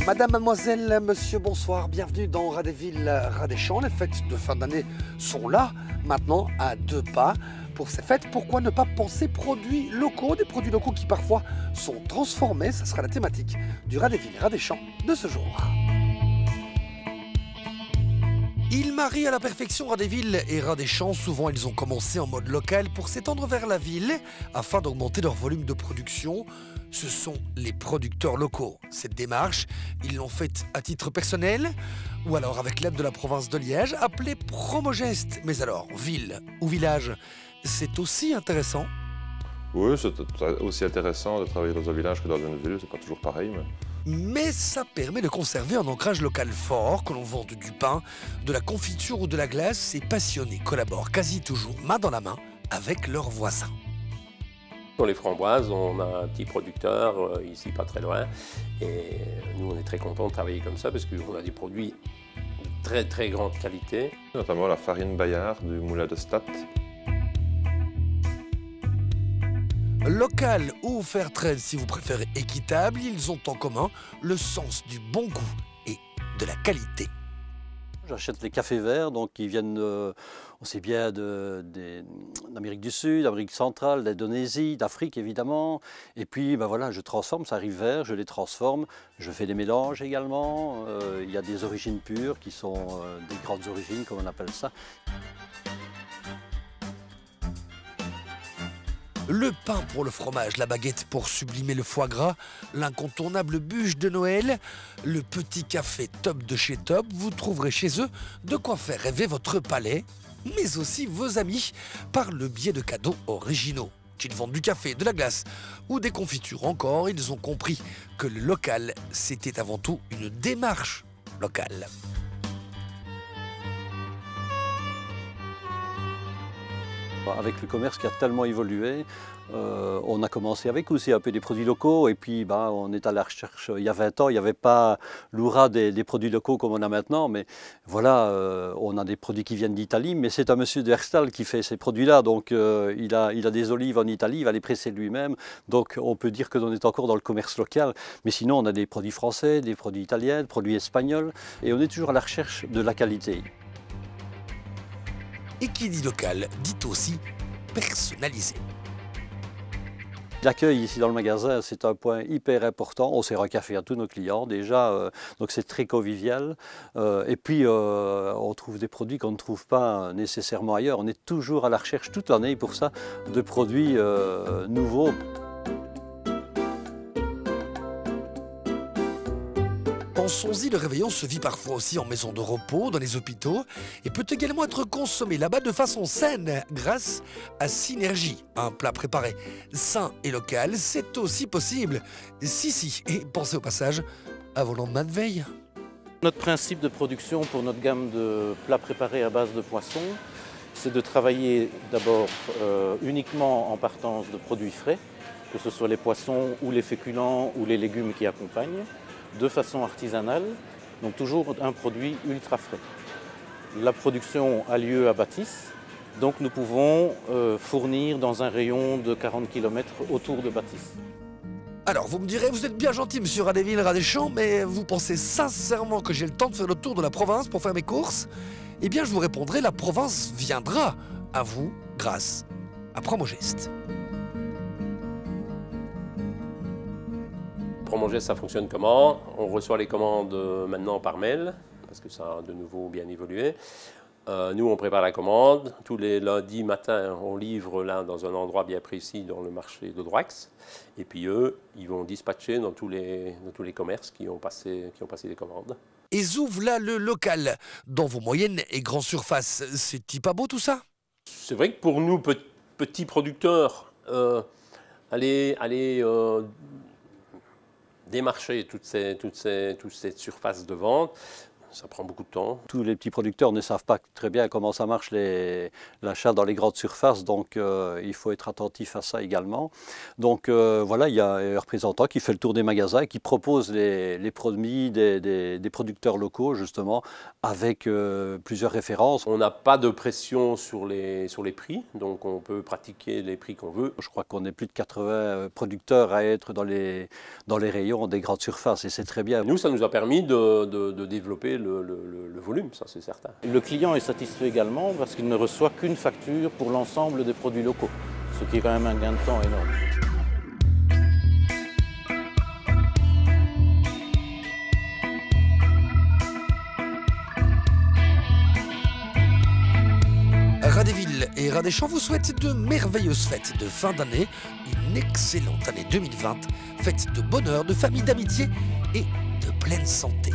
Madame, mademoiselle, monsieur, bonsoir, bienvenue dans Radéville, Radéchamps. Les fêtes de fin d'année sont là, maintenant à 2 pas. Pour ces fêtes, pourquoi ne pas penser produits locaux, des produits locaux qui parfois sont transformés? Ça sera la thématique du Radéville, Radéchamps de ce jour. Ils marient à la perfection Radéville et Radéchamps. Souvent, ils ont commencé en mode local pour s'étendre vers la ville afin d'augmenter leur volume de production. Ce sont les producteurs locaux. Cette démarche, ils l'ont faite à titre personnel ou alors avec l'aide de la province de Liège, appelée Promogest. Mais alors, ville ou village, c'est aussi intéressant. Oui, c'est aussi intéressant de travailler dans un village que dans une ville, c'est pas toujours pareil. Mais ça permet de conserver un ancrage local fort, que l'on vende du pain, de la confiture ou de la glace. Ces passionnés collaborent quasi toujours main dans la main avec leurs voisins. Pour les framboises, on a un petit producteur ici pas très loin et nous on est très contents de travailler comme ça parce qu'on a des produits de très grande qualité. Notamment la farine Bayard du moulin de Stade. Local ou fair trade si vous préférez équitable, ils ont en commun le sens du bon goût et de la qualité. J'achète les cafés verts, donc qui viennent aussi bien d'Amérique du Sud, d'Amérique centrale, d'Indonésie, d'Afrique évidemment. Et puis ben voilà, je transforme, ça arrive vert, je les transforme. Je fais des mélanges également. Il y a des origines pures qui sont des grandes origines, comme on appelle ça. Le pain pour le fromage, la baguette pour sublimer le foie gras, l'incontournable bûche de Noël, le petit café top de chez Top, vous trouverez chez eux de quoi faire rêver votre palais, mais aussi vos amis par le biais de cadeaux originaux. Qu'ils vendent du café, de la glace ou des confitures encore, ils ont compris que le local, c'était avant tout une démarche locale. Avec le commerce qui a tellement évolué, on a commencé avec aussi un peu des produits locaux et puis on est à la recherche. Il y a 20 ans, il n'y avait pas l'oura des produits locaux comme on a maintenant, mais voilà, on a des produits qui viennent d'Italie, mais c'est un monsieur de Herstal qui fait ces produits-là, donc il a des olives en Italie, il va les presser lui-même, donc on peut dire que l'on est encore dans le commerce local, mais sinon on a des produits français, des produits italiens, des produits espagnols, et on est toujours à la recherche de la qualité. Et qui dit local, dit aussi personnalisé. L'accueil ici dans le magasin, c'est un point hyper important. On sert un café à tous nos clients déjà, donc c'est très convivial. Et puis on trouve des produits qu'on ne trouve pas nécessairement ailleurs. On est toujours à la recherche toute l'année pour ça de produits nouveaux. Pensons-y, le réveillon se vit parfois aussi en maison de repos, dans les hôpitaux, et peut également être consommé là-bas de façon saine, grâce à Synergie. Un plat préparé sain et local, c'est aussi possible. Si, et pensez au passage à vos lendemains de veille. Notre principe de production pour notre gamme de plats préparés à base de poisson, c'est de travailler d'abord uniquement en partance de produits frais, que ce soit les poissons ou les féculents ou les légumes qui accompagnent, de façon artisanale, donc toujours un produit ultra frais. La production a lieu à Bâtisse, donc nous pouvons fournir dans un rayon de 40 km autour de Bâtisse. Alors, vous me direz, vous êtes bien gentil, monsieur Radéville, Radéchamps, mais vous pensez sincèrement que j'ai le temps de faire le tour de la province pour faire mes courses? Eh bien, je vous répondrai, la province viendra à vous grâce à Promogest. Promogest, ça fonctionne comment? On reçoit les commandes maintenant par mail, parce que ça a de nouveau bien évolué. Nous, on prépare la commande. Tous les lundis matin, on livre là dans un endroit bien précis dans le marché de Droix. Et puis eux, ils vont dispatcher dans tous les commerces qui ont passé des commandes. Et zouvrent là le local, dans vos moyennes et grandes surfaces. C'est-il pas beau tout ça? C'est vrai que pour nous, petits producteurs, aller démarcher toute cette surface de vente, ça prend beaucoup de temps. Tous les petits producteurs ne savent pas très bien comment ça marche l'achat dans les grandes surfaces, donc il faut être attentif à ça également. Donc voilà, il y a un représentant qui fait le tour des magasins et qui propose les produits des producteurs locaux, justement, avec plusieurs références. On n'a pas de pression sur les prix, donc on peut pratiquer les prix qu'on veut. Je crois qu'on est plus de 80 producteurs à être dans les rayons des grandes surfaces et c'est très bien. Nous, ça nous a permis de développer le volume, ça c'est certain. Le client est satisfait également parce qu'il ne reçoit qu'une facture pour l'ensemble des produits locaux, ce qui est quand même un gain de temps énorme. Radéville et Radéchamps vous souhaitent de merveilleuses fêtes de fin d'année, une excellente année 2020, faite de bonheur, de famille, d'amitié et de pleine santé.